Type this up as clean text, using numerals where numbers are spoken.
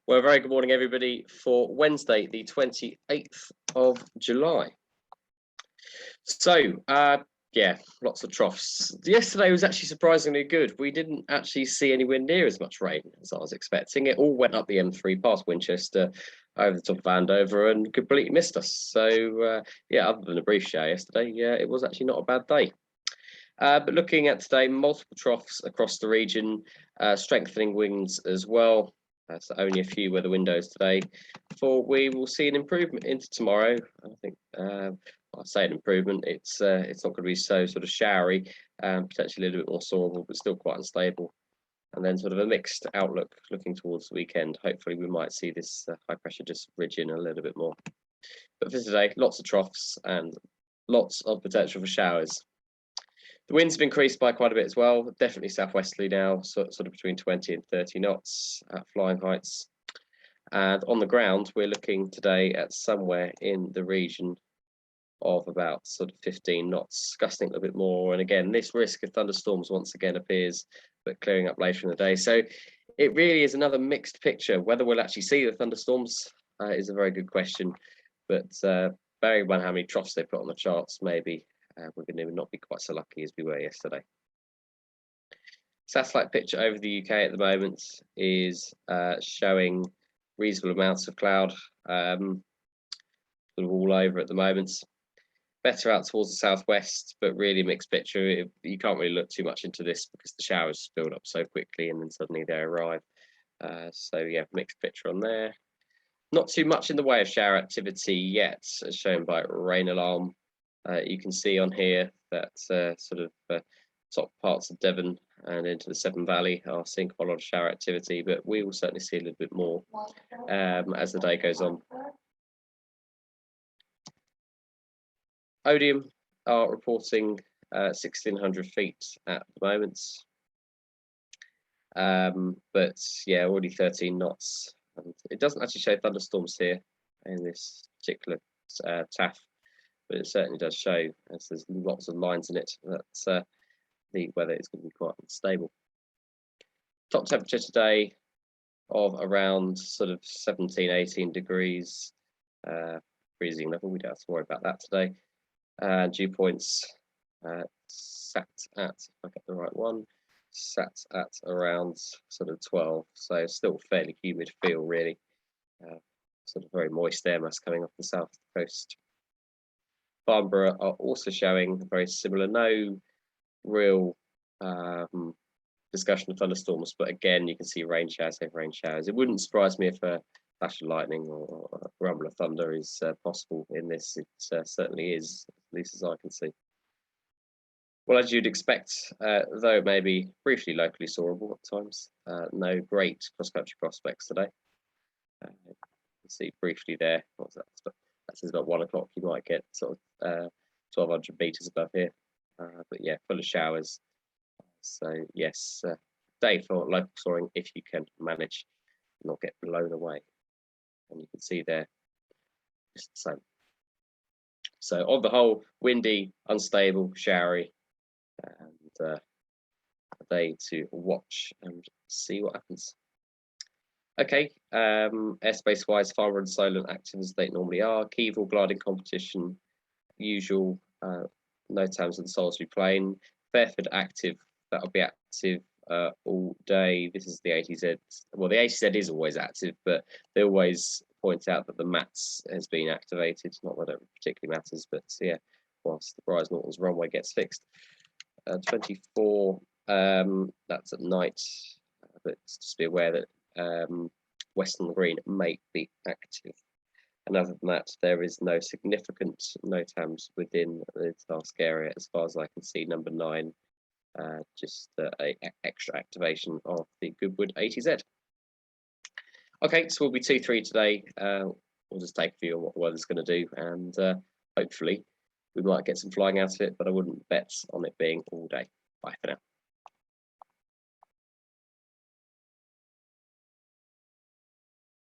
Well, very good morning, everybody, for Wednesday, the 28th of July. So, yeah, lots of troughs. Yesterday was actually surprisingly good. We didn't actually see anywhere near as much rain as I was expecting. It all went up the M3 past Winchester, over the top of Andover, and completely missed us. So, yeah, other than a brief shower yesterday, yeah, it was actually not a bad day. But looking at today, multiple troughs across the region, strengthening winds as well. So only a few weather windows today. We will see an improvement into tomorrow. I think I say an improvement. It's not going to be so sort of showery, potentially a little bit more soarable, but still quite unstable. And then sort of a mixed outlook looking towards the weekend. Hopefully we might see this high pressure just ridge in a little bit more. But for today, lots of troughs and lots of potential for showers. The winds have increased by quite a bit as well, definitely southwesterly now, sort of between 20 and 30 knots at flying heights. And on the ground, we're looking today at somewhere in the region of about sort of 15 knots, gusting a little bit more. And again, this risk of thunderstorms once again appears, but clearing up later in the day. So it really is another mixed picture. Whether we'll actually see the thunderstorms is a very good question. But bearing in mind how many troughs they put on the charts, maybe we're going to not be quite so lucky as we were yesterday. Satellite picture over the UK at the moment is showing reasonable amounts of cloud sort of all over at the moment. Better out towards the southwest, but really a mixed picture. You can't really look too much into this because the showers build up so quickly and then suddenly they arrive. So yeah, mixed picture on there. Not too much in the way of shower activity yet, as shown by rain alarm. You can see on here that sort of top parts of Devon and into the Severn Valley are seeing quite a lot of shower activity, but we will certainly see a little bit more as the day goes on. Odium are reporting 1,600 feet at the moment, but yeah, already 13 knots. And it doesn't actually show thunderstorms here in this particular TAF. But it certainly does show, as there's lots of lines in it, that the weather is going to be quite unstable. Top temperature today of around sort of 17, 18 degrees, freezing level. We don't have to worry about that today. Dew points sat at, if I get the right one, sat at around sort of 12. So still fairly humid feel, really. Sort of very moist air mass coming off the south coast. Farnborough are also showing very similar, no real discussion of thunderstorms, but again, you can see rain showers, heavy rain showers. It wouldn't surprise me if a flash of lightning or a rumble of thunder is possible in this. It certainly is, at least as I can see. Well, as you'd expect, though it may be briefly locally soarable at times, no great cross-country prospects today. You can see briefly there, what's that? That says about 1 o'clock, you might get sort of 1,200 meters above here. But yeah, full of showers. So yes, day for local soaring if you can manage not get blown away. And you can see there just the same. So on the whole, windy, unstable, showery, and a day to watch and see what happens. Okay, airspace wise, Farnborough and Solent active as they normally are. Keevil gliding competition, usual, no terms of the Salisbury Plain. Fairford active, that'll be active all day. This is the ATZ. Well, the ATZ is always active, but they always point out that the MATS has been activated. Not that it particularly matters, but yeah, whilst the Bryce Norton's runway gets fixed. 24, that's at night, but just be aware that Western Green may be active. And other than that, there is no significant NOTAMs within the task area as far as I can see. Number 9, just a extra activation of the Goodwood ATZ. Okay, so we'll be 2-3 today. We'll just take a view on what the weather's going to do, and hopefully we might get some flying out of it, but I wouldn't bet on it being all day. Bye for now.